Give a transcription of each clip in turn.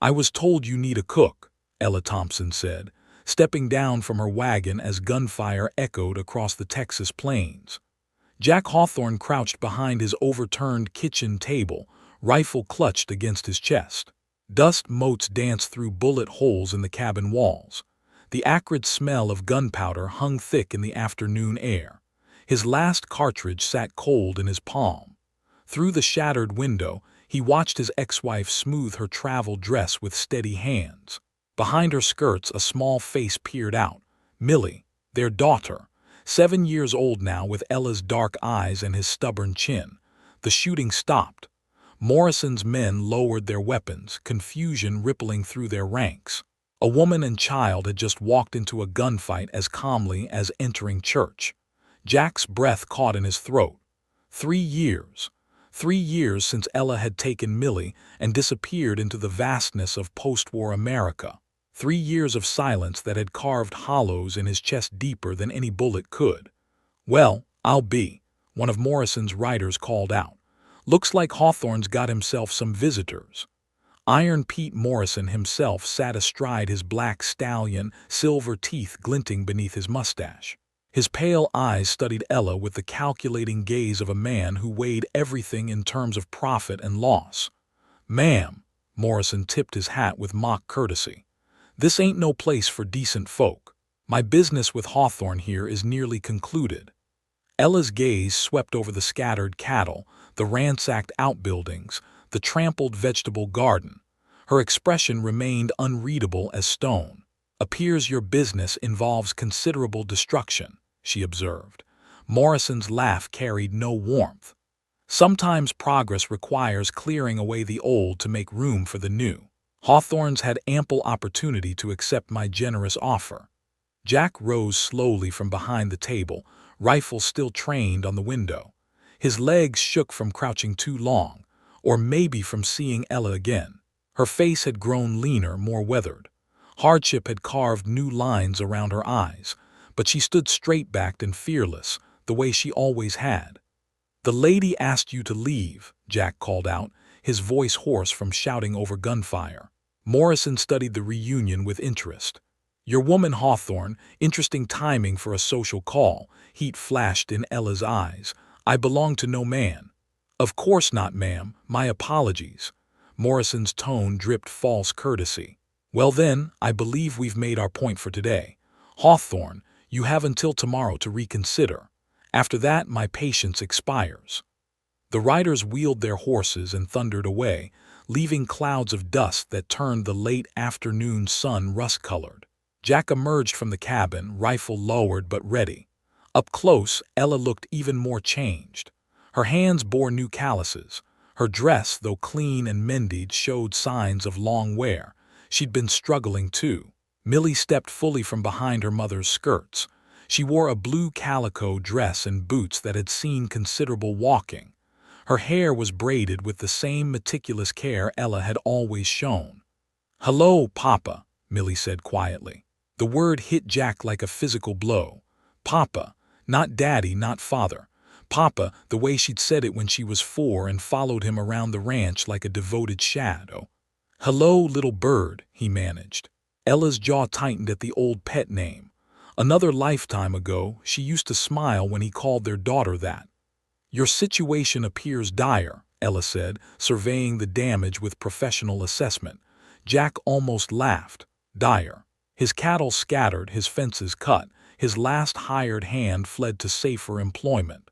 "I was told you need a cook," Ella Thompson said, stepping down from her wagon as gunfire echoed across the Texas plains. Jack Hawthorne crouched behind his overturned kitchen table, rifle clutched against his chest. Dust motes danced through bullet holes in the cabin walls. The acrid smell of gunpowder hung thick in the afternoon air. His last cartridge sat cold in his palm. Through the shattered window, he watched his ex-wife smooth her travel dress with steady hands. Behind her skirts, a small face peered out. Millie, their daughter, 7 years old now, with Ella's dark eyes and his stubborn chin. The shooting stopped. Morrison's men lowered their weapons, confusion rippling through their ranks. A woman and child had just walked into a gunfight as calmly as entering church. Jack's breath caught in his throat. 3 years. 3 years since Ella had taken Millie and disappeared into the vastness of post-war America. 3 years of silence that had carved hollows in his chest deeper than any bullet could. "Well, I'll be," one of Morrison's riders called out. "Looks like Hawthorne's got himself some visitors." Iron Pete Morrison himself sat astride his black stallion, silver teeth glinting beneath his mustache. His pale eyes studied Ella with the calculating gaze of a man who weighed everything in terms of profit and loss. "Ma'am," Morrison tipped his hat with mock courtesy, "this ain't no place for decent folk. My business with Hawthorne here is nearly concluded." Ella's gaze swept over the scattered cattle, the ransacked outbuildings, the trampled vegetable garden. Her expression remained unreadable as stone. "Appears your business involves considerable destruction," she observed. Morrison's laugh carried no warmth. "Sometimes progress requires clearing away the old to make room for the new. Hawthorne's had ample opportunity to accept my generous offer." Jack rose slowly from behind the table, rifle still trained on the window. His legs shook from crouching too long, or maybe from seeing Ella again. Her face had grown leaner, more weathered. Hardship had carved new lines around her eyes, but she stood straight-backed and fearless, the way she always had. "The lady asked you to leave," Jack called out, his voice hoarse from shouting over gunfire. Morrison studied the reunion with interest. "Your woman Hawthorne, interesting timing for a social call," heat flashed in Ella's eyes. "I belong to no man." "Of course not, ma'am. My apologies." Morrison's tone dripped false courtesy. "Well then, I believe we've made our point for today. Hawthorne, you have until tomorrow to reconsider. After that, my patience expires." The riders wheeled their horses and thundered away, leaving clouds of dust that turned the late afternoon sun rust-colored. Jack emerged from the cabin, rifle lowered but ready. Up close, Ella looked even more changed. Her hands bore new calluses. Her dress, though clean and mended, showed signs of long wear. She'd been struggling too. Millie stepped fully from behind her mother's skirts. She wore a blue calico dress and boots that had seen considerable walking. Her hair was braided with the same meticulous care Ella had always shown. "Hello, Papa," Millie said quietly. The word hit Jack like a physical blow. Papa, not Daddy, not Father. Papa, the way she'd said it when she was 4 and followed him around the ranch like a devoted shadow. "Hello, little bird," he managed. Ella's jaw tightened at the old pet name. Another lifetime ago, she used to smile when he called their daughter that. "Your situation appears dire," Ella said, surveying the damage with professional assessment. Jack almost laughed. Dire. His cattle scattered, his fences cut, his last hired hand fled to safer employment.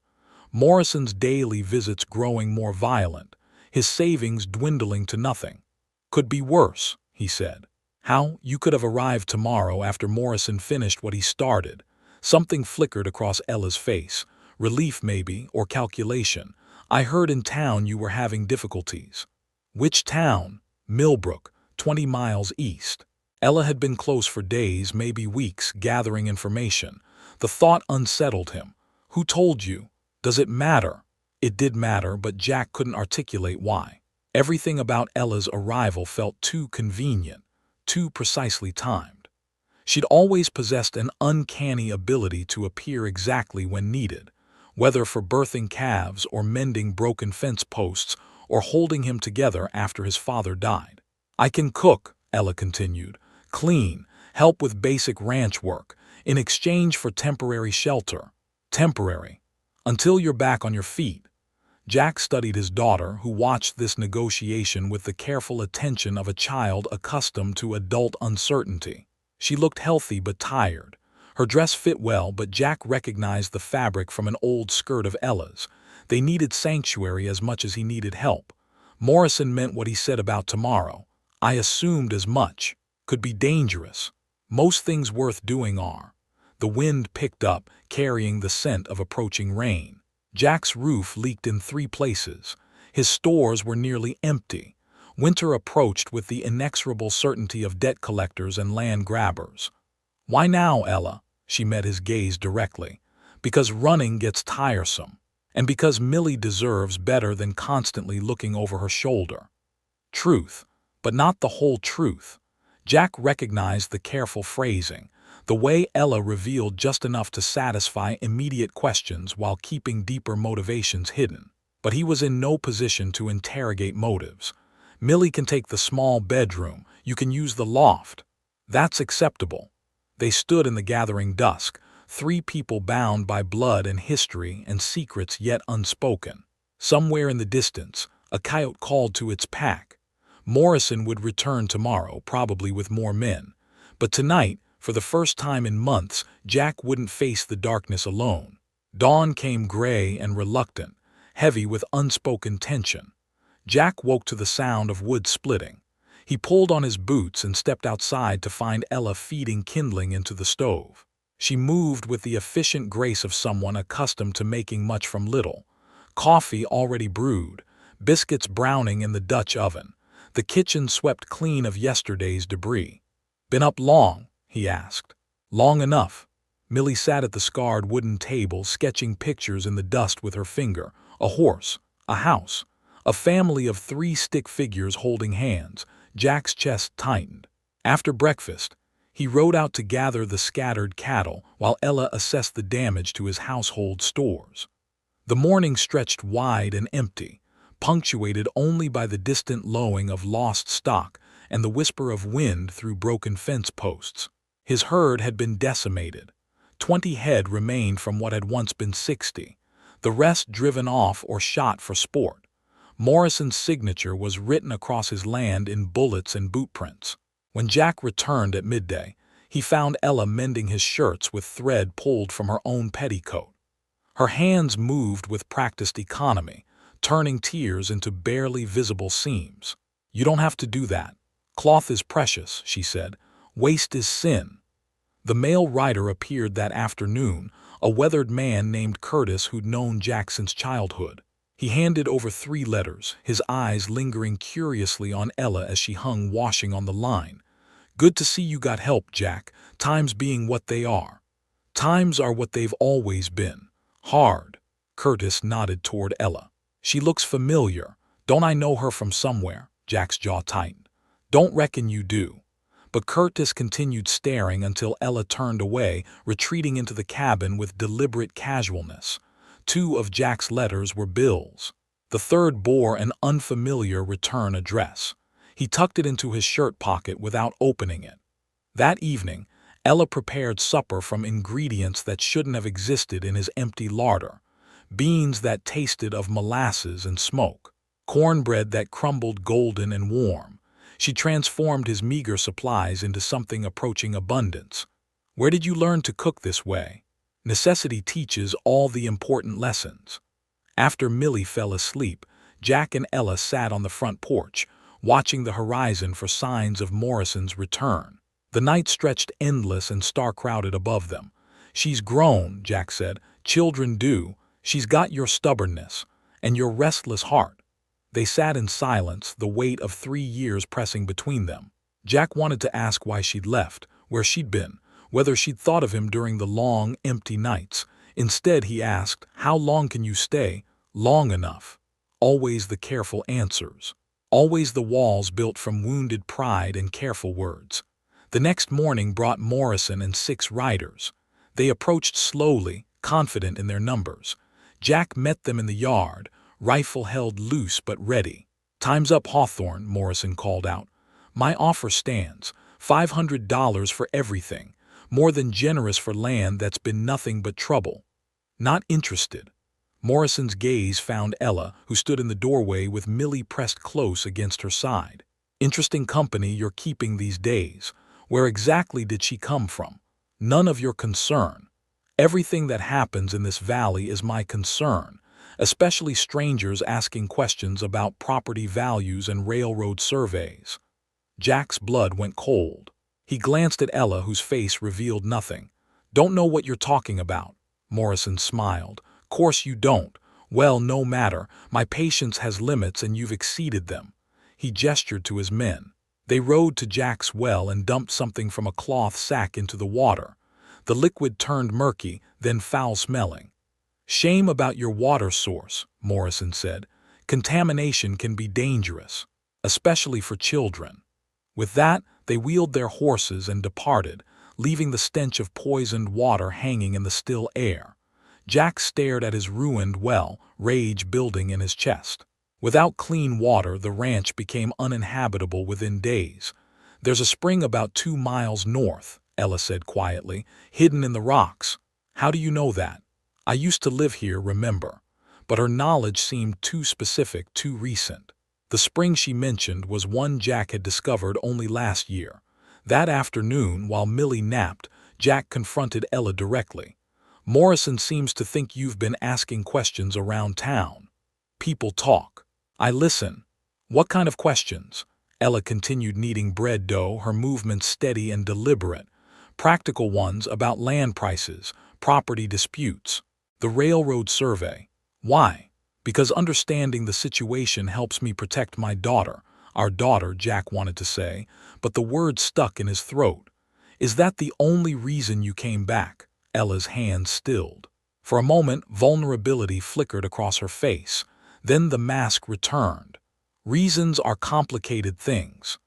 Morrison's daily visits growing more violent, his savings dwindling to nothing. "Could be worse," he said. "How? You could have arrived tomorrow after Morrison finished what he started." Something flickered across Ella's face. Relief maybe, or calculation. "I heard in town you were having difficulties." "Which town?" "Millbrook, 20 miles east." Ella had been close for days, maybe weeks, gathering information. The thought unsettled him. "Who told you? Does it matter?" It did matter, but Jack couldn't articulate why. Everything about Ella's arrival felt too convenient, too precisely timed. She'd always possessed an uncanny ability to appear exactly when needed, whether for birthing calves or mending broken fence posts or holding him together after his father died. I can cook, Ella continued, clean, help with basic ranch work, in exchange for temporary shelter. Temporary. Until you're back on your feet. Jack studied his daughter, who watched this negotiation with the careful attention of a child accustomed to adult uncertainty. She looked healthy but tired. Her dress fit well, but Jack recognized the fabric from an old skirt of Ella's. They needed sanctuary as much as he needed help. Morrison meant what he said about tomorrow. I assumed as much. Could be dangerous. Most things worth doing are. The wind picked up, carrying the scent of approaching rain. Jack's roof leaked in 3 places. His stores were nearly empty. Winter approached with the inexorable certainty of debt collectors and land grabbers. Why now, Ella? She met his gaze directly. Because running gets tiresome. And because Millie deserves better than constantly looking over her shoulder. Truth, but not the whole truth. Jack recognized the careful phrasing, the way Ella revealed just enough to satisfy immediate questions while keeping deeper motivations hidden. But he was in no position to interrogate motives. Millie can take the small bedroom, you can use the loft. That's acceptable. They stood in the gathering dusk, 3 people bound by blood and history and secrets yet unspoken. Somewhere in the distance, a coyote called to its pack. Morrison would return tomorrow, probably with more men. But tonight, for the first time in months, Jack wouldn't face the darkness alone. Dawn came gray and reluctant, heavy with unspoken tension. Jack woke to the sound of wood splitting. He pulled on his boots and stepped outside to find Ella feeding kindling into the stove. She moved with the efficient grace of someone accustomed to making much from little. Coffee already brewed, biscuits browning in the Dutch oven. The kitchen swept clean of yesterday's debris. Been up long? He asked. Long enough. Millie sat at the scarred wooden table, sketching pictures in the dust with her finger. A horse, a house, a family of 3 stick figures holding hands. Jack's chest tightened. After breakfast, he rode out to gather the scattered cattle while Ella assessed the damage to his household stores. The morning stretched wide and empty, punctuated only by the distant lowing of lost stock and the whisper of wind through broken fence posts. His herd had been decimated. 20 head remained from what had once been 60, the rest driven off or shot for sport. Morrison's signature was written across his land in bullets and boot prints. When Jack returned at midday, he found Ella mending his shirts with thread pulled from her own petticoat. Her hands moved with practiced economy, turning tears into barely visible seams. You don't have to do that. Cloth is precious, she said. Waste is sin. The male rider appeared that afternoon, a weathered man named Curtis who'd known Jack since childhood. He handed over 3 letters, his eyes lingering curiously on Ella as she hung washing on the line. Good to see you got help, Jack, times being what they are. Times are what they've always been. Hard. Curtis nodded toward Ella. She looks familiar. Don't I know her from somewhere? Jack's jaw tightened. Don't reckon you do. But Curtis continued staring until Ella turned away, retreating into the cabin with deliberate casualness. 2 of Jack's letters were bills. The 3rd bore an unfamiliar return address. He tucked it into his shirt pocket without opening it. That evening, Ella prepared supper from ingredients that shouldn't have existed in his empty larder. Beans that tasted of molasses and smoke. Cornbread that crumbled golden and warm. She transformed his meager supplies into something approaching abundance. Where did you learn to cook this way? Necessity teaches all the important lessons. After Millie fell asleep, Jack and Ella sat on the front porch, watching the horizon for signs of Morrison's return. The night stretched endless and star-crowded above them. She's grown, Jack said. Children do. She's got your stubbornness and your restless heart. They sat in silence, the weight of 3 years pressing between them. Jack wanted to ask why she'd left, where she'd been, whether she'd thought of him during the long, empty nights. Instead, he asked, how long can you stay? Long enough. Always the careful answers. Always the walls built from wounded pride and careful words. The next morning brought Morrison and 6 riders. They approached slowly, confident in their numbers. Jack met them in the yard, rifle held loose but ready. Time's up, Hawthorne, Morrison called out. My offer stands. $500 for everything. More than generous for land that's been nothing but trouble. Not interested. Morrison's gaze found Ella, who stood in the doorway with Millie pressed close against her side. Interesting company you're keeping these days. Where exactly did she come from? None of your concern. Everything that happens in this valley is my concern, especially strangers asking questions about property values and railroad surveys. Jack's blood went cold. He glanced at Ella, whose face revealed nothing. Don't know what you're talking about. Morrison smiled. Course you don't. Well, no matter. My patience has limits and you've exceeded them. He gestured to his men. They rowed to Jack's well and dumped something from a cloth sack into the water. The liquid turned murky, then foul-smelling. Shame about your water source, Morrison said. Contamination can be dangerous, especially for children. With that, they wheeled their horses and departed, leaving the stench of poisoned water hanging in the still air. Jack stared at his ruined well, rage building in his chest. Without clean water, the ranch became uninhabitable within days. There's a spring about 2 miles north, Ella said quietly, hidden in the rocks. How do you know that? I used to live here, remember. But her knowledge seemed too specific, too recent. The spring she mentioned was one Jack had discovered only last year. That afternoon, while Millie napped, Jack confronted Ella directly. Morrison seems to think you've been asking questions around town. People talk. I listen. What kind of questions? Ella continued kneading bread dough, her movements steady and deliberate. Practical ones about land prices, property disputes, the railroad survey. Why? Because understanding the situation helps me protect my daughter. Our daughter, Jack wanted to say, but the word stuck in his throat. Is that the only reason you came back? Ella's hand stilled. For a moment, vulnerability flickered across her face. Then the mask returned. Reasons are complicated things.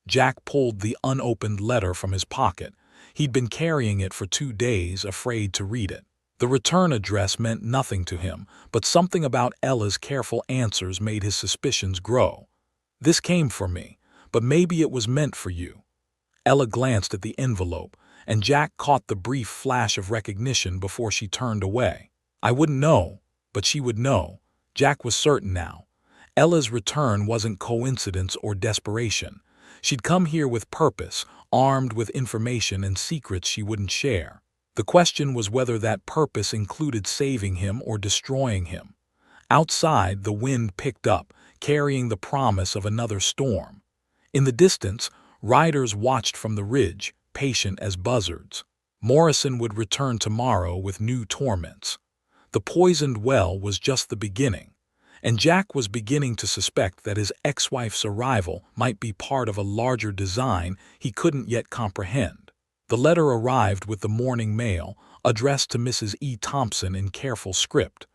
Jack pulled the unopened letter from his pocket. He'd been carrying it for 2 days, afraid to read it. The return address meant nothing to him, but something about Ella's careful answers made his suspicions grow. This came for me, but maybe it was meant for you. Ella glanced at the envelope, and Jack caught the brief flash of recognition before she turned away. I wouldn't know, but she would know. Jack was certain now. Ella's return wasn't coincidence or desperation. She'd come here with purpose, armed with information and secrets she wouldn't share. The question was whether that purpose included saving him or destroying him. Outside, the wind picked up, carrying the promise of another storm. In the distance, riders watched from the ridge, patient as buzzards. Morrison would return tomorrow with new torments. The poisoned well was just the beginning, and Jack was beginning to suspect that his ex-wife's arrival might be part of a larger design he couldn't yet comprehend. The letter arrived with the morning mail, addressed to Mrs. E. Thompson in careful script.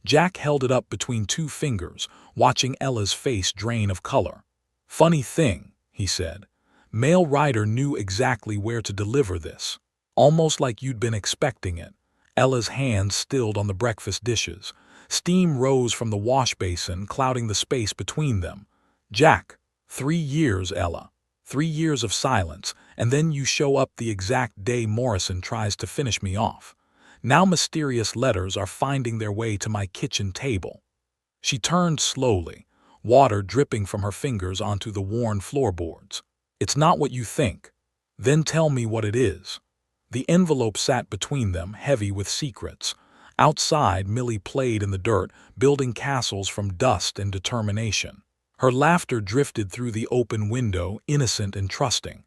Jack held it up between 2 fingers, watching Ella's face drain of color. Funny thing, he said. Mail rider knew exactly where to deliver this. Almost like you'd been expecting it. Ella's hands stilled on the breakfast dishes. Steam rose from the wash basin, clouding the space between them. Jack, 3 years, Ella. 3 years of silence, and then you show up the exact day Morrison tries to finish me off. Now mysterious letters are finding their way to my kitchen table. She turned slowly, water dripping from her fingers onto the worn floorboards. It's not what you think. Then tell me what it is. The envelope sat between them, heavy with secrets. Outside, Millie played in the dirt, building castles from dust and determination. Her laughter drifted through the open window, innocent and trusting.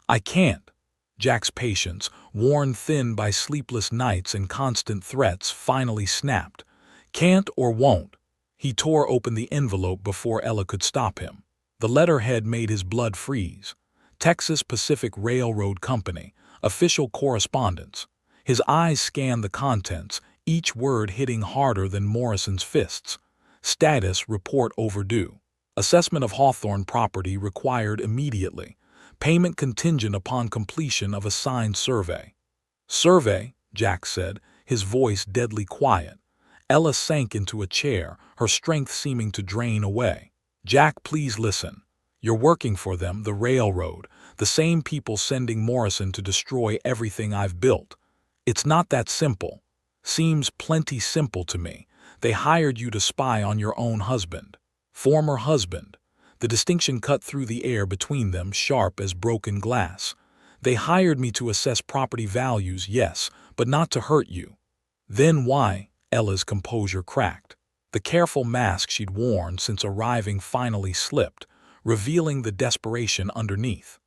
I can't. Jack's patience, worn thin by sleepless nights and constant threats, finally snapped. Can't or won't. He tore open the envelope before Ella could stop him. The letterhead made his blood freeze. Texas Pacific Railroad Company, official correspondence. His eyes scanned the contents, each word hitting harder than Morrison's fists. Status report overdue. Assessment of Hawthorne property required immediately. Payment contingent upon completion of a signed survey. Survey, Jack said, his voice deadly quiet. Ella sank into a chair, her strength seeming to drain away. Jack, please listen. You're working for them, the railroad, the same people sending Morrison to destroy everything I've built. It's not that simple. Seems plenty simple to me. They hired you to spy on your own husband. Former husband. The distinction cut through the air between them, sharp as broken glass. They hired me to assess property values, yes, but not to hurt you. Then why? Ella's composure cracked. The careful mask she'd worn since arriving finally slipped, revealing the desperation underneath.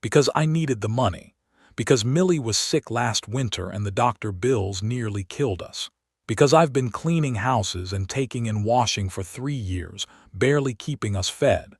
Because I needed the money. Because Millie was sick last winter and the doctor bills nearly killed us. Because I've been cleaning houses and taking in washing for 3 years, barely keeping us fed.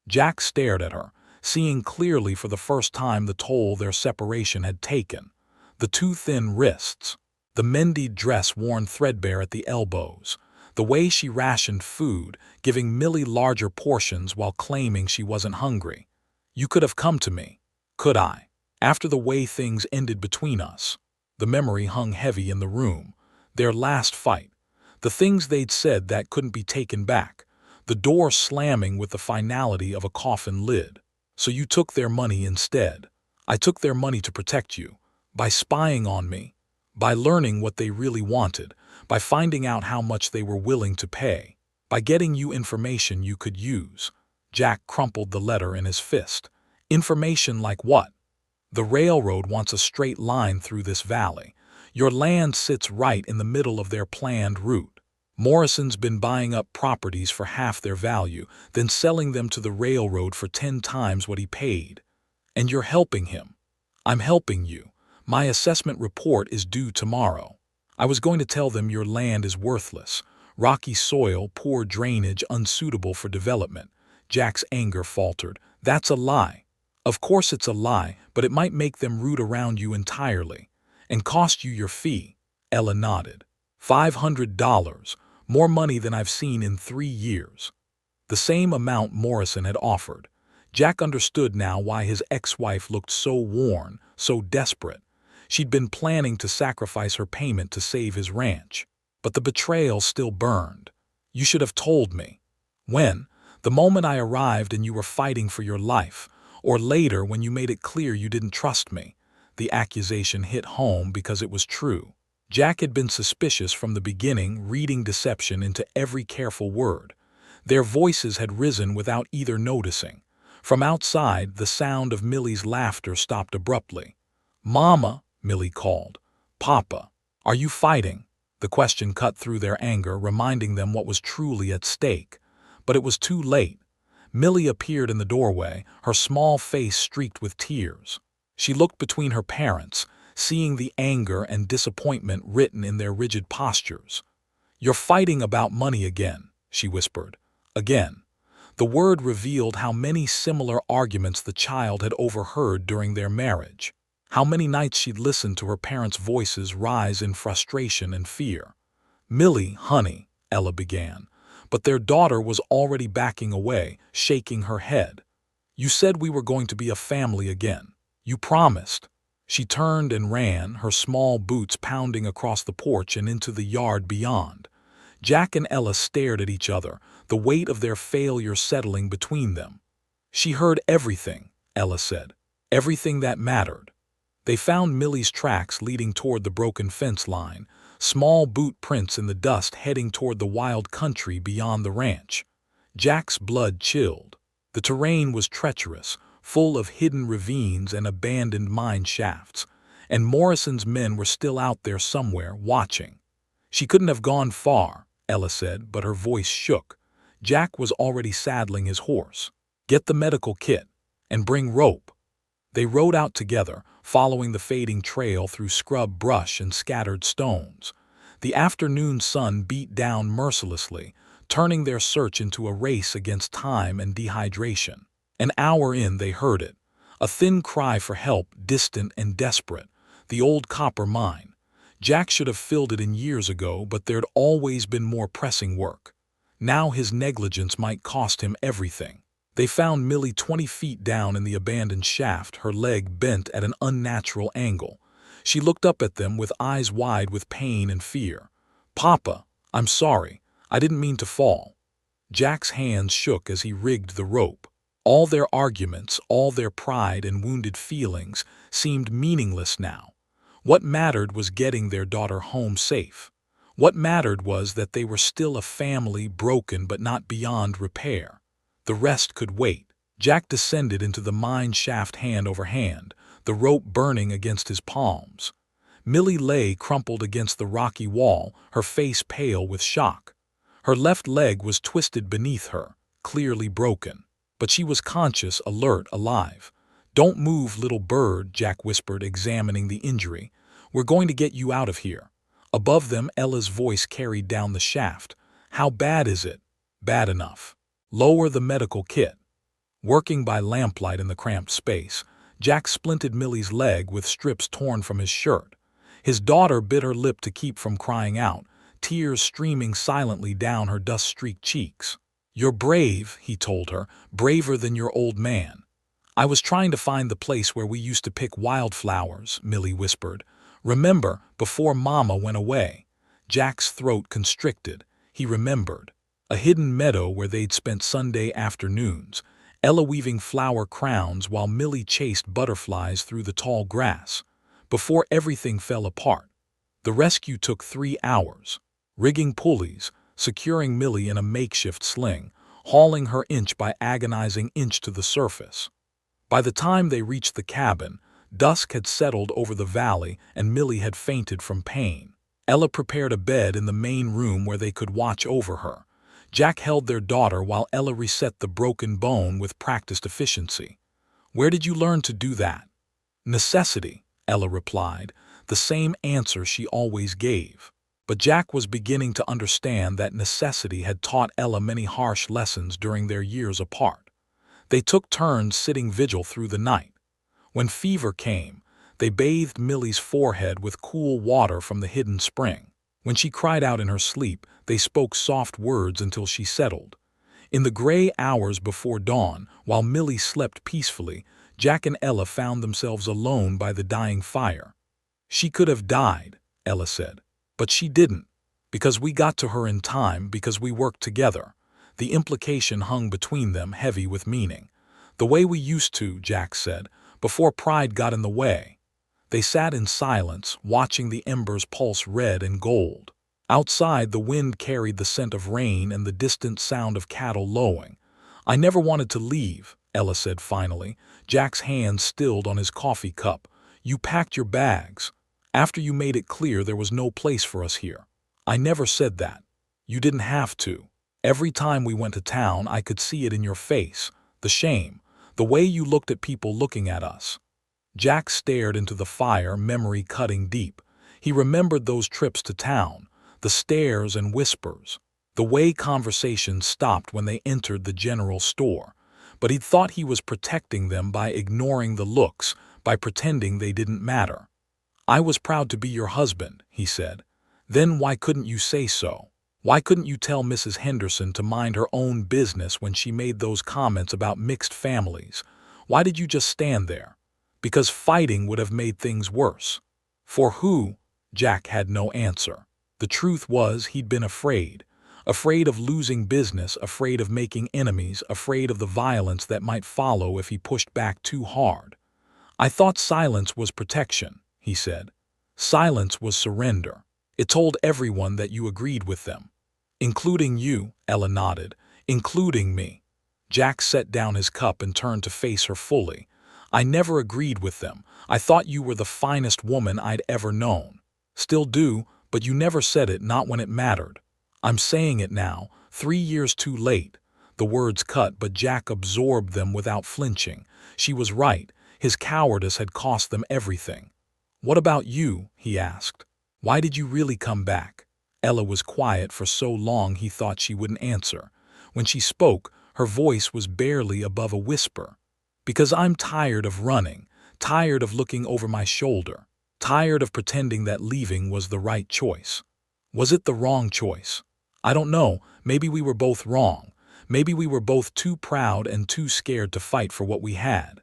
Jack stared at her, seeing clearly for the first time the toll their separation had taken. The too thin wrists, the mended dress worn threadbare at the elbows, the way she rationed food, giving Millie larger portions while claiming she wasn't hungry. You could have come to me, could I? After the way things ended between us. The memory hung heavy in the room. Their last fight. The things they'd said that couldn't be taken back. The door slamming with the finality of a coffin lid. So you took their money instead. I took their money to protect you. By spying on me. By learning what they really wanted. By finding out how much they were willing to pay. By getting you information you could use. Jack crumpled the letter in his fist. Information like what? The railroad wants a straight line through this valley. Your land sits right in the middle of their planned route. Morrison's been buying up properties for half their value, then selling them to the railroad for 10 times what he paid. And you're helping him. I'm helping you. My assessment report is due tomorrow. I was going to tell them your land is worthless. Rocky soil, poor drainage, unsuitable for development. Jack's anger faltered. That's a lie. Of course it's a lie, but it might make them root around you entirely. And cost you your fee. Ella nodded. $500, more money than I've seen in 3 years. The same amount Morrison had offered. Jack understood now why his ex-wife looked so worn, so desperate. She'd been planning to sacrifice her payment to save his ranch. But the betrayal still burned. You should have told me. When? The moment I arrived and you were fighting for your life. Or later when you made it clear you didn't trust me. The accusation hit home because it was true. Jack had been suspicious from the beginning, reading deception into every careful word. Their voices had risen without either noticing. From outside, the sound of Millie's laughter stopped abruptly. "Mama," Millie called. "Papa, are you fighting?" The question cut through their anger, reminding them what was truly at stake. But it was too late. Millie appeared in the doorway, her small face streaked with tears. She looked between her parents, seeing the anger and disappointment written in their rigid postures. "You're fighting about money again," she whispered. Again. The word revealed how many similar arguments the child had overheard during their marriage. How many nights she'd listened to her parents' voices rise in frustration and fear. "Millie, honey," Ella began. But their daughter was already backing away, shaking her head. "You said we were going to be a family again. You promised." She turned and ran, her small boots pounding across the porch and into the yard beyond. Jack and Ella stared at each other, the weight of their failure settling between them. "She heard everything," Ella said. "Everything that mattered." They found Millie's tracks leading toward the broken fence line, small boot prints in the dust heading toward the wild country beyond the ranch. Jack's blood chilled. The terrain was treacherous, full of hidden ravines and abandoned mine shafts, and Morrison's men were still out there somewhere, watching. "She couldn't have gone far," Ella said, but her voice shook. Jack was already saddling his horse. "Get the medical kit, and bring rope." They rode out together, following the fading trail through scrub brush and scattered stones. The afternoon sun beat down mercilessly, turning their search into a race against time and dehydration. An hour in, they heard it. A thin cry for help, distant and desperate. The old copper mine. Jack should have filled it in years ago, but there'd always been more pressing work. Now his negligence might cost him everything. They found Millie 20 feet down in the abandoned shaft, her leg bent at an unnatural angle. She looked up at them with eyes wide with pain and fear. "Papa, I'm sorry. I didn't mean to fall." Jack's hands shook as he rigged the rope. All their arguments, all their pride and wounded feelings seemed meaningless now. What mattered was getting their daughter home safe. What mattered was that they were still a family, broken but not beyond repair. The rest could wait. Jack descended into the mine shaft hand over hand, the rope burning against his palms. Millie lay crumpled against the rocky wall, her face pale with shock. Her left leg was twisted beneath her, clearly broken. But she was conscious, alert, alive. "Don't move, little bird," Jack whispered, examining the injury. "We're going to get you out of here." Above them, Ella's voice carried down the shaft. "How bad is it?" "Bad enough. Lower the medical kit." Working by lamplight in the cramped space, Jack splinted Millie's leg with strips torn from his shirt. His daughter bit her lip to keep from crying out, tears streaming silently down her dust-streaked cheeks. "You're brave," he told her, "braver than your old man." "I was trying to find the place where we used to pick wildflowers," Millie whispered. "Remember, before Mama went away." Jack's throat constricted. He remembered. A hidden meadow where they'd spent Sunday afternoons, Ella weaving flower crowns while Millie chased butterflies through the tall grass. Before everything fell apart. The rescue took 3 hours. Rigging pulleys, securing Millie in a makeshift sling, hauling her inch by agonizing inch to the surface. By the time they reached the cabin, dusk had settled over the valley and Millie had fainted from pain. Ella prepared a bed in the main room where they could watch over her. Jack held their daughter while Ella reset the broken bone with practiced efficiency. "Where did you learn to do that?" "Necessity," Ella replied, the same answer she always gave. But Jack was beginning to understand that necessity had taught Ella many harsh lessons during their years apart. They took turns sitting vigil through the night. When fever came, they bathed Millie's forehead with cool water from the hidden spring. When she cried out in her sleep, they spoke soft words until she settled. In the gray hours before dawn, while Millie slept peacefully, Jack and Ella found themselves alone by the dying fire. "She could have died," Ella said. "But she didn't. Because we got to her in time, because we worked together." The implication hung between them, heavy with meaning. "The way we used to," Jack said, "before pride got in the way." They sat in silence, watching the embers pulse red and gold. Outside, the wind carried the scent of rain and the distant sound of cattle lowing. "I never wanted to leave," Ella said finally. Jack's hand stilled on his coffee cup. "You packed your bags. After you made it clear there was no place for us here." "I never said that. You didn't have to. Every time we went to town, I could see it in your face. The shame. The way you looked at people looking at us." Jack stared into the fire, memory cutting deep. He remembered those trips to town, the stares and whispers, the way conversations stopped when they entered the general store. But he'd thought he was protecting them by ignoring the looks, by pretending they didn't matter. "I was proud to be your husband," he said. "Then why couldn't you say so? Why couldn't you tell Mrs. Henderson to mind her own business when she made those comments about mixed families? Why did you just stand there? Because fighting would have made things worse." For who? Jack had no answer. The truth was he'd been afraid. Afraid of losing business, afraid of making enemies, afraid of the violence that might follow if he pushed back too hard. "I thought silence was protection," he said. "Silence was surrender. It told everyone that you agreed with them." "Including you," Ella nodded. "Including me." Jack set down his cup and turned to face her fully. "I never agreed with them. I thought you were the finest woman I'd ever known. Still do, but you never said it, not when it mattered. I'm saying it now, 3 years too late." The words cut, but Jack absorbed them without flinching. She was right. His cowardice had cost them everything. "What about you?" he asked. "Why did you really come back?" Ella was quiet for so long he thought she wouldn't answer. When she spoke, her voice was barely above a whisper. "Because I'm tired of running, tired of looking over my shoulder, tired of pretending that leaving was the right choice." Was it the wrong choice? I don't know. Maybe we were both wrong. Maybe we were both too proud and too scared to fight for what we had.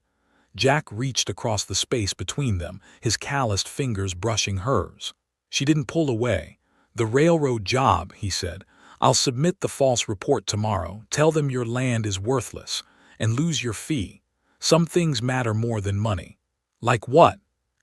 Jack reached across the space between them, his calloused fingers brushing hers. She didn't pull away. "The railroad job," he said. "I'll submit the false report tomorrow, tell them your land is worthless. and lose your fee. Some things matter more than money. Like what?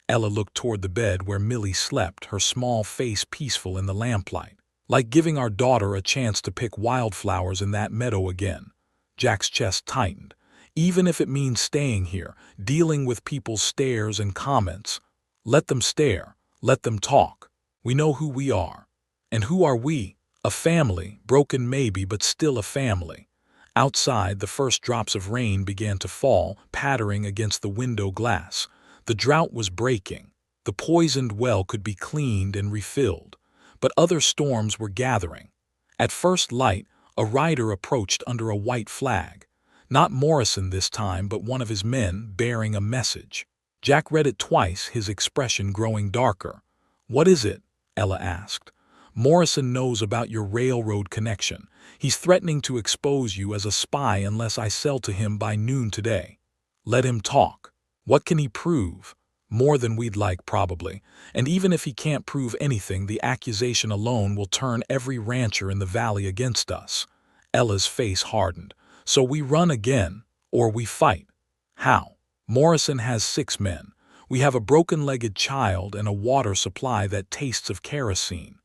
Ella looked toward the bed where Millie slept, her small face peaceful in the lamplight. Like giving our daughter a chance to pick wildflowers in that meadow again. Jack's chest tightened. Even if it means staying here, dealing with people's stares and comments. Let them stare. Let them talk. We know who we are. And who are we? A family, broken maybe, but still a family. Outside, the first drops of rain began to fall, pattering against the window glass. The drought was breaking. The poisoned well could be cleaned and refilled. But other storms were gathering. At first light, a rider approached under a white flag. Not Morrison this time, but one of his men, bearing a message. Jack read it twice, his expression growing darker. "What is it?" Ella asked. "Morrison knows about your railroad connection. He's threatening to expose you as a spy unless I sell to him by noon today." "Let him talk." "What can he prove?" "More than we'd like, probably. And even if he can't prove anything, the accusation alone will turn every rancher in the valley against us." Ella's face hardened. "So we run again, or we fight." "How?" "Morrison has 6 men. We have a broken-legged child and a water supply that tastes of kerosene."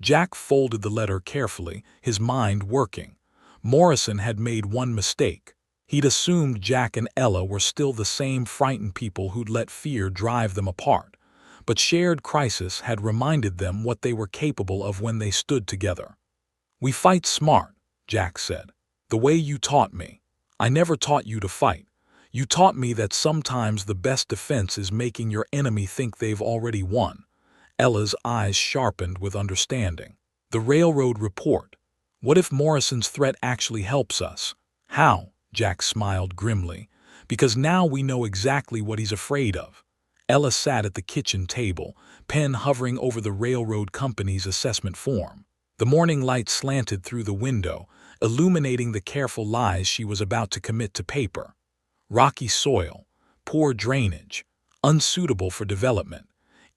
Jack folded the letter carefully, his mind working. Morrison had made one mistake. He'd assumed Jack and Ella were still the same frightened people who'd let fear drive them apart. But shared crisis had reminded them what they were capable of when they stood together. "We fight smart," Jack said. "The way you taught me. I never taught you to fight. You taught me that sometimes the best defense is making your enemy think they've already won." Ella's eyes sharpened with understanding. "The railroad report. What if Morrison's threat actually helps us?" "How?" Jack smiled grimly. "Because now we know exactly what he's afraid of." Ella sat at the kitchen table, pen hovering over the railroad company's assessment form. The morning light slanted through the window, illuminating the careful lies she was about to commit to paper. Rocky soil, poor drainage, unsuitable for development.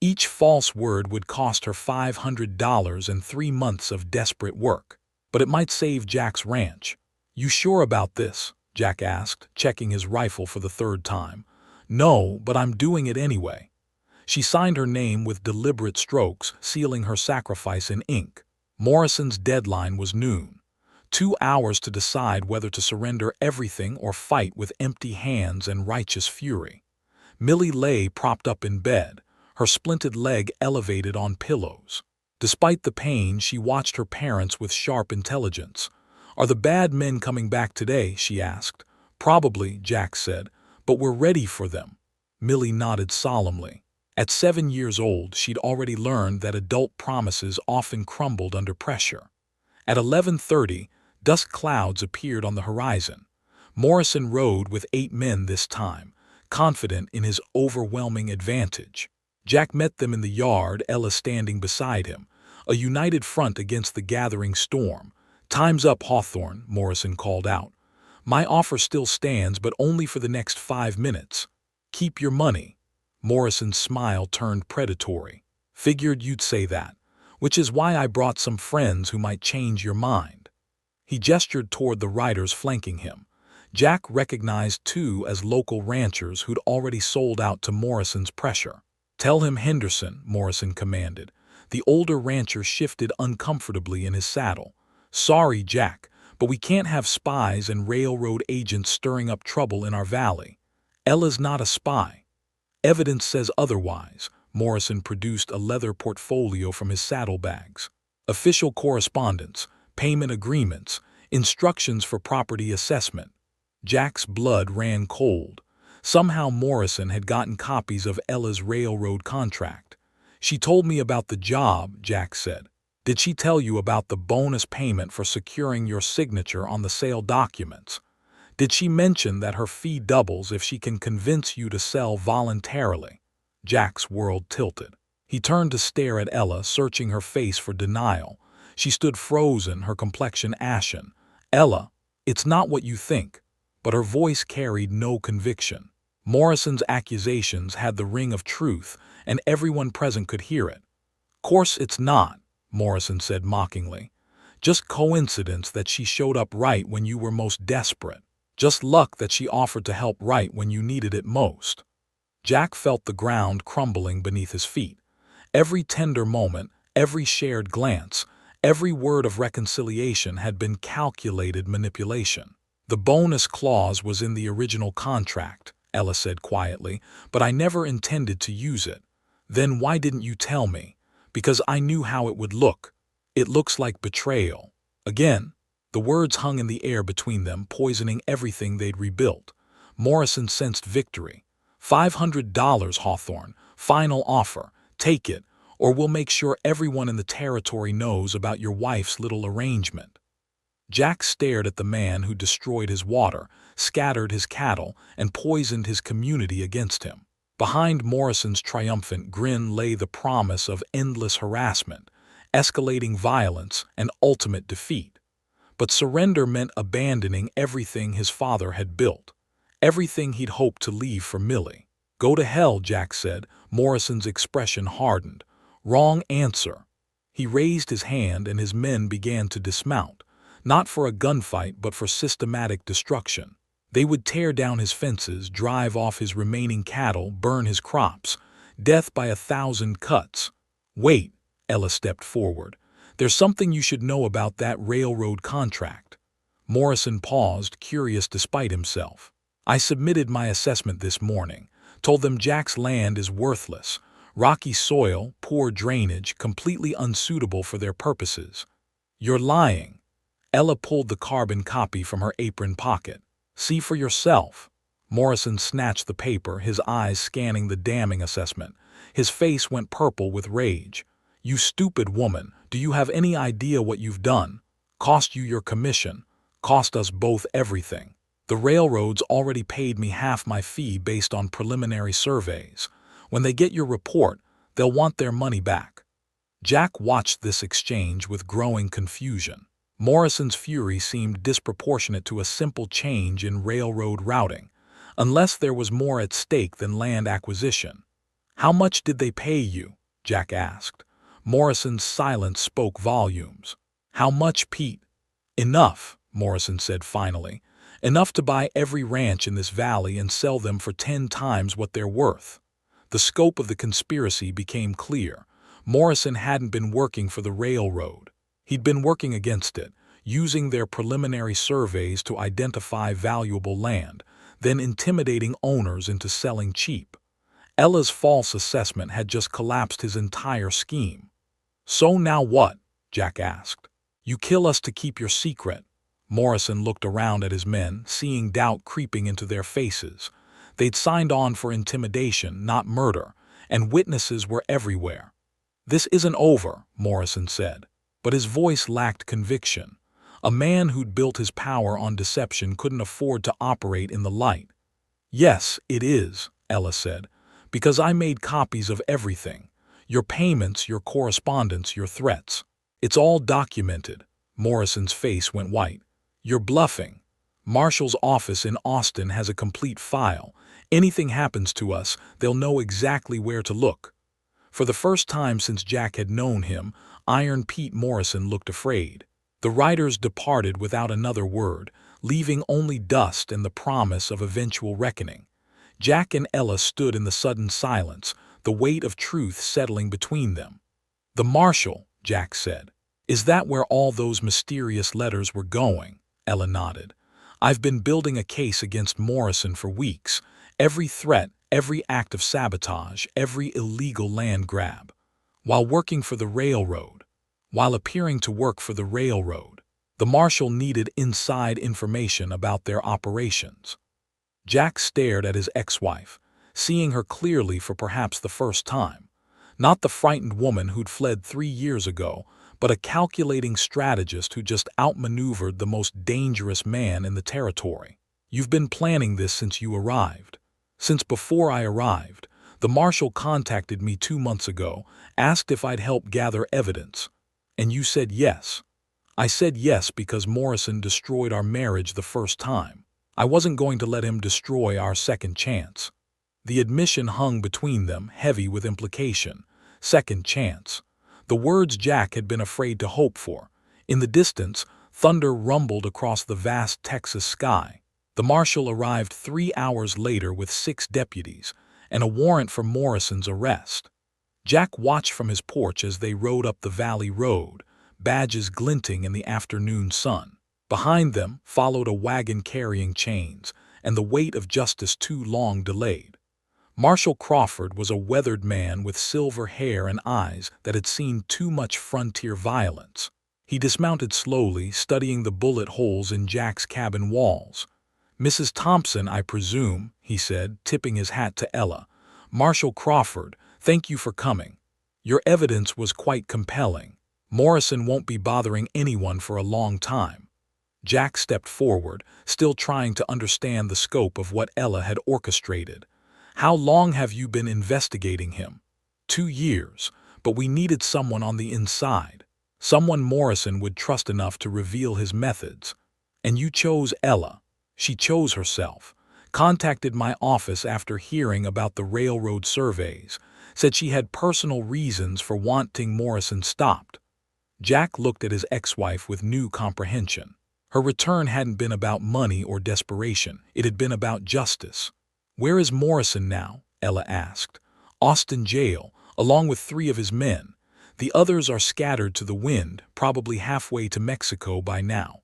Each false word would cost her $500 and 3 months of desperate work. But it might save Jack's ranch. "You sure about this?" Jack asked, checking his rifle for the 3rd time. "No, but I'm doing it anyway." She signed her name with deliberate strokes, sealing her sacrifice in ink. Morrison's deadline was noon. 2 hours to decide whether to surrender everything or fight with empty hands and righteous fury. Millie lay propped up in bed, her splinted leg elevated on pillows. Despite the pain, she watched her parents with sharp intelligence. "Are the bad men coming back today?" she asked. "Probably," Jack said, "but we're ready for them." Millie nodded solemnly. At 7 years old, she'd already learned that adult promises often crumbled under pressure. At 11:30, dusk clouds appeared on the horizon. Morrison rode with 8 men this time, confident in his overwhelming advantage. Jack met them in the yard, Ella standing beside him, a united front against the gathering storm. "Time's up, Hawthorne," Morrison called out. "My offer still stands, but only for the next 5 minutes. Keep your money." Morrison's smile turned predatory. "Figured you'd say that, which is why I brought some friends who might change your mind." He gestured toward the riders flanking him. Jack recognized 2 as local ranchers who'd already sold out to Morrison's pressure. "Tell him Henderson," Morrison commanded. The older rancher shifted uncomfortably in his saddle. "Sorry, Jack, but we can't have spies and railroad agents stirring up trouble in our valley." "Ella's not a spy." "Evidence says otherwise." Morrison produced a leather portfolio from his saddlebags. "Official correspondence, payment agreements, instructions for property assessment." Jack's blood ran cold. Somehow Morrison had gotten copies of Ella's railroad contract. "She told me about the job," Jack said. "Did she tell you about the bonus payment for securing your signature on the sale documents? Did she mention that her fee doubles if she can convince you to sell voluntarily?" Jack's world tilted. He turned to stare at Ella, searching her face for denial. She stood frozen, her complexion ashen. "Ella, it's not what you think." But her voice carried no conviction. Morrison's accusations had the ring of truth, and everyone present could hear it. "Course it's not," Morrison said mockingly. "Just coincidence that she showed up right when you were most desperate." Just luck that she offered to help right when you needed it most. Jack felt the ground crumbling beneath his feet. Every tender moment, every shared glance, every word of reconciliation had been calculated manipulation. The bonus clause was in the original contract, Ella said quietly, but I never intended to use it. Then why didn't you tell me? Because I knew how it would look. It looks like betrayal. Again, the words hung in the air between them, poisoning everything they'd rebuilt. Morrison sensed victory. $500, Hawthorne. Final offer. Take it, or we'll make sure everyone in the territory knows about your wife's little arrangement. Jack stared at the man who destroyed his water, scattered his cattle, and poisoned his community against him. Behind Morrison's triumphant grin lay the promise of endless harassment, escalating violence, and ultimate defeat. But surrender meant abandoning everything his father had built, everything he'd hoped to leave for Millie. Go to hell, Jack said. Morrison's expression hardened. Wrong answer. He raised his hand and his men began to dismount, not for a gunfight but for systematic destruction. They would tear down his fences, drive off his remaining cattle, burn his crops. Death by 1,000 cuts. Wait, Ella stepped forward. There's something you should know about that railroad contract. Morrison paused, curious despite himself. I submitted my assessment this morning. Told them Jack's land is worthless. Rocky soil, poor drainage, completely unsuitable for their purposes. You're lying. Ella pulled the carbon copy from her apron pocket. See for yourself. Morrison snatched the paper, his eyes scanning the damning assessment. His face went purple with rage. You stupid woman, do you have any idea what you've done? Cost you your commission. Cost us both everything. The railroads already paid me half my fee based on preliminary surveys. When they get your report, they'll want their money back. Jack watched this exchange with growing confusion. Morrison's fury seemed disproportionate to a simple change in railroad routing, unless there was more at stake than land acquisition. How much did they pay you? Jack asked. Morrison's silence spoke volumes. How much, Pete? Enough, Morrison said finally. Enough to buy every ranch in this valley and sell them for 10 times what they're worth. The scope of the conspiracy became clear. Morrison hadn't been working for the railroad. He'd been working against it, using their preliminary surveys to identify valuable land, then intimidating owners into selling cheap. Ella's false assessment had just collapsed his entire scheme. So now what? Jack asked. You kill us to keep your secret. Morrison looked around at his men, seeing doubt creeping into their faces. They'd signed on for intimidation, not murder, and witnesses were everywhere. This isn't over, Morrison said, but his voice lacked conviction. A man who'd built his power on deception couldn't afford to operate in the light. Yes, it is, Ella said, because I made copies of everything. Your payments, your correspondence, your threats. It's all documented. Morrison's face went white. You're bluffing. Marshall's office in Austin has a complete file. Anything happens to us, they'll know exactly where to look. For the first time since Jack had known him, Iron Pete Morrison looked afraid. The riders departed without another word, leaving only dust and the promise of eventual reckoning. Jack and Ella stood in the sudden silence, the weight of truth settling between them. The Marshal, Jack said. Is that where all those mysterious letters were going? Ella nodded. I've been building a case against Morrison for weeks. Every threat, every act of sabotage, every illegal land grab. While working for the railroad. While appearing to work for the railroad. The Marshal needed inside information about their operations. Jack stared at his ex-wife, seeing her clearly for perhaps the first time. Not the frightened woman who'd fled 3 years ago, but a calculating strategist who just outmaneuvered the most dangerous man in the territory. You've been planning this since you arrived. Since before I arrived, the Marshal contacted me 2 months ago, asked if I'd help gather evidence. And you said yes. I said yes because Morrison destroyed our marriage the first time. I wasn't going to let him destroy our second chance. The admission hung between them, heavy with implication. Second chance. The words Jack had been afraid to hope for. In the distance, thunder rumbled across the vast Texas sky. The marshal arrived 3 hours later with 6 deputies and a warrant for Morrison's arrest. Jack watched from his porch as they rode up the valley road, badges glinting in the afternoon sun. Behind them followed a wagon carrying chains and the weight of justice too long delayed. Marshal Crawford was a weathered man with silver hair and eyes that had seen too much frontier violence. He dismounted slowly, studying the bullet holes in Jack's cabin walls. "Mrs. Thompson, I presume," he said, tipping his hat to Ella. "Marshal Crawford, thank you for coming. Your evidence was quite compelling. Morrison won't be bothering anyone for a long time." Jack stepped forward, still trying to understand the scope of what Ella had orchestrated. "How long have you been investigating him?" 2 years, but we needed someone on the inside. Someone Morrison would trust enough to reveal his methods. And you chose Ella. She chose herself. Contacted my office after hearing about the railroad surveys. Said she had personal reasons for wanting Morrison stopped. Jack looked at his ex-wife with new comprehension. Her return hadn't been about money or desperation. It had been about justice. "Where is Morrison now?" Ella asked. "Austin jail, along with 3 of his men. The others are scattered to the wind, probably halfway to Mexico by now."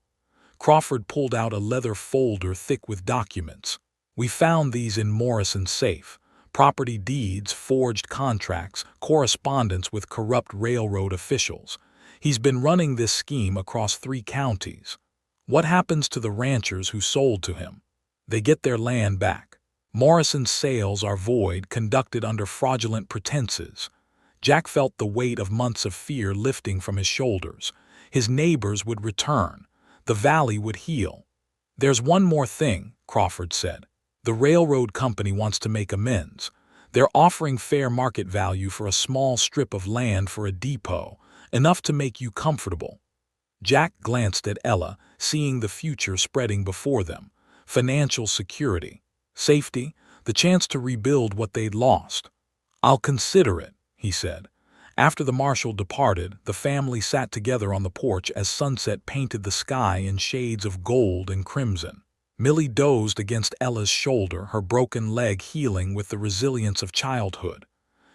Crawford pulled out a leather folder thick with documents. "We found these in Morrison's safe. Property deeds, forged contracts, correspondence with corrupt railroad officials. He's been running this scheme across 3 counties. What happens to the ranchers who sold to him? They get their land back. Morrison's sales are void, conducted under fraudulent pretenses." Jack felt the weight of months of fear lifting from his shoulders. His neighbors would return. The valley would heal. "There's one more thing," Crawford said. "The railroad company wants to make amends. They're offering fair market value for a small strip of land for a depot, enough to make you comfortable." Jack glanced at Ella, seeing the future spreading before them. Financial security, safety, the chance to rebuild what they'd lost. "I'll consider it," he said. After the marshal departed, the family sat together on the porch as sunset painted the sky in shades of gold and crimson. Millie dozed against Ella's shoulder, her broken leg healing with the resilience of childhood.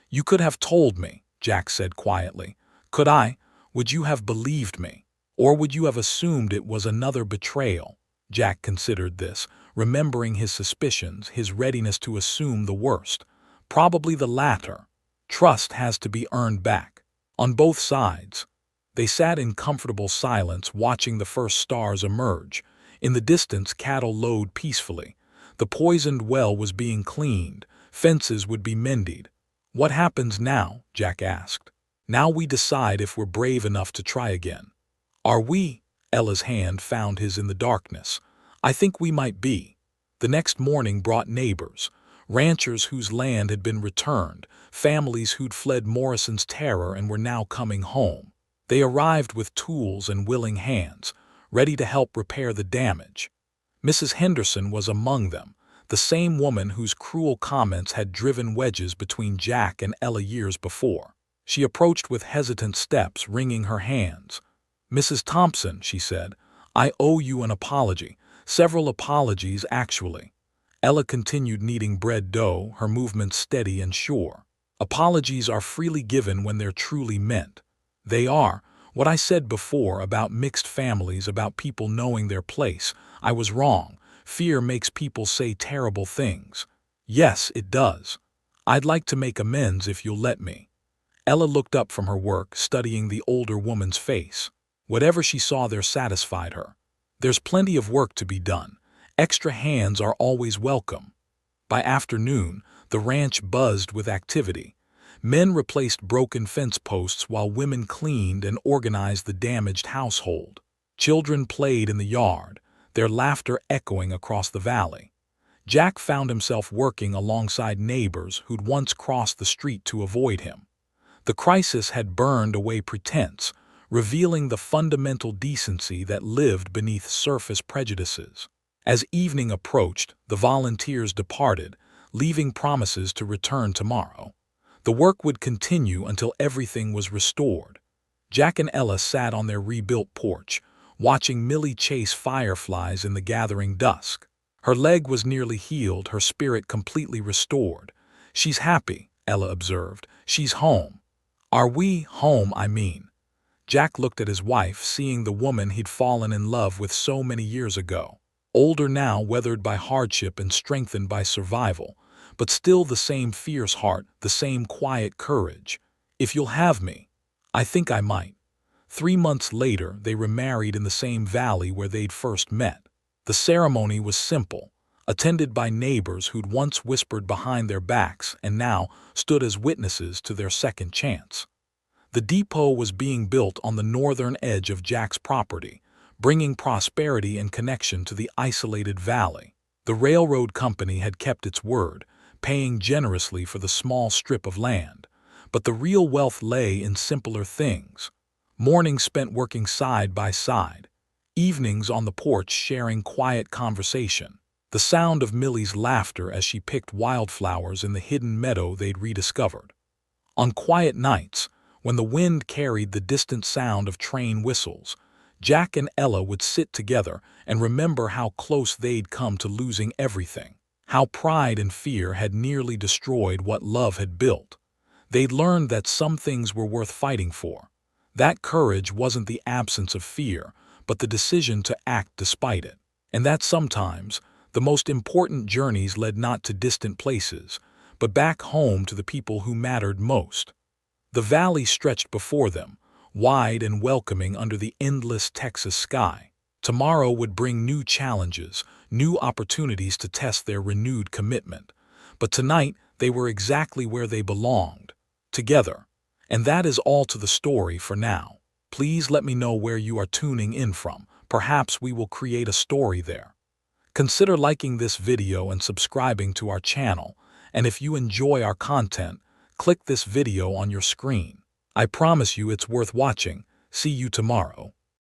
"You could have told me," Jack said quietly. "Could I? Would you have believed me? Or would you have assumed it was another betrayal?" Jack considered this, remembering his suspicions, his readiness to assume the worst. Probably the latter. Trust has to be earned back. On both sides. They sat in comfortable silence, watching the first stars emerge. In the distance, cattle lowed peacefully. The poisoned well was being cleaned. Fences would be mended. "What happens now?" Jack asked. "Now we decide if we're brave enough to try again." "Are we?" Ella's hand found his in the darkness. "I think we might be." The next morning brought neighbors. Ranchers whose land had been returned, families who'd fled Morrison's terror and were now coming home. They arrived with tools and willing hands, ready to help repair the damage. Mrs. Henderson was among them, the same woman whose cruel comments had driven wedges between Jack and Ella years before. She approached with hesitant steps, wringing her hands. "Mrs. Thompson," she said, "I owe you an apology. Several apologies, actually." Ella continued kneading bread dough, her movements steady and sure. "Apologies are freely given when they're truly meant. They are. What I said before about mixed families, about people knowing their place, I was wrong. Fear makes people say terrible things. Yes, it does. I'd like to make amends if you'll let me." Ella looked up from her work, studying the older woman's face. Whatever she saw there satisfied her. "There's plenty of work to be done. Extra hands are always welcome." By afternoon, the ranch buzzed with activity. Men replaced broken fence posts while women cleaned and organized the damaged household. Children played in the yard, their laughter echoing across the valley. Jack found himself working alongside neighbors who'd once crossed the street to avoid him. The crisis had burned away pretense, revealing the fundamental decency that lived beneath surface prejudices. As evening approached, the volunteers departed, leaving promises to return tomorrow. The work would continue until everything was restored. Jack and Ella sat on their rebuilt porch, watching Millie chase fireflies in the gathering dusk. Her leg was nearly healed, her spirit completely restored. "She's happy," Ella observed. "She's home." "Are we home, I mean?" Jack looked at his wife, seeing the woman he'd fallen in love with so many years ago. Older now, weathered by hardship and strengthened by survival, but still the same fierce heart, the same quiet courage. "If you'll have me, I think I might." 3 months later, they remarried in the same valley where they'd first met. The ceremony was simple, attended by neighbors who'd once whispered behind their backs and now stood as witnesses to their second chance. The depot was being built on the northern edge of Jack's property, bringing prosperity and connection to the isolated valley. The railroad company had kept its word, paying generously for the small strip of land. But the real wealth lay in simpler things. Mornings spent working side by side, evenings on the porch sharing quiet conversation, the sound of Millie's laughter as she picked wildflowers in the hidden meadow they'd rediscovered. On quiet nights, when the wind carried the distant sound of train whistles, Jack and Ella would sit together and remember how close they'd come to losing everything, how pride and fear had nearly destroyed what love had built. They'd learned that some things were worth fighting for. That courage wasn't the absence of fear, but the decision to act despite it. And that sometimes, the most important journeys led not to distant places, but back home to the people who mattered most. The valley stretched before them, wide and welcoming under the endless Texas sky. Tomorrow would bring new challenges, new opportunities to test their renewed commitment. But tonight, they were exactly where they belonged, together. And that is all to the story for now. Please let me know where you are tuning in from. Perhaps we will create a story there. Consider liking this video and subscribing to our channel. And if you enjoy our content, click this video on your screen. I promise you it's worth watching. See you tomorrow.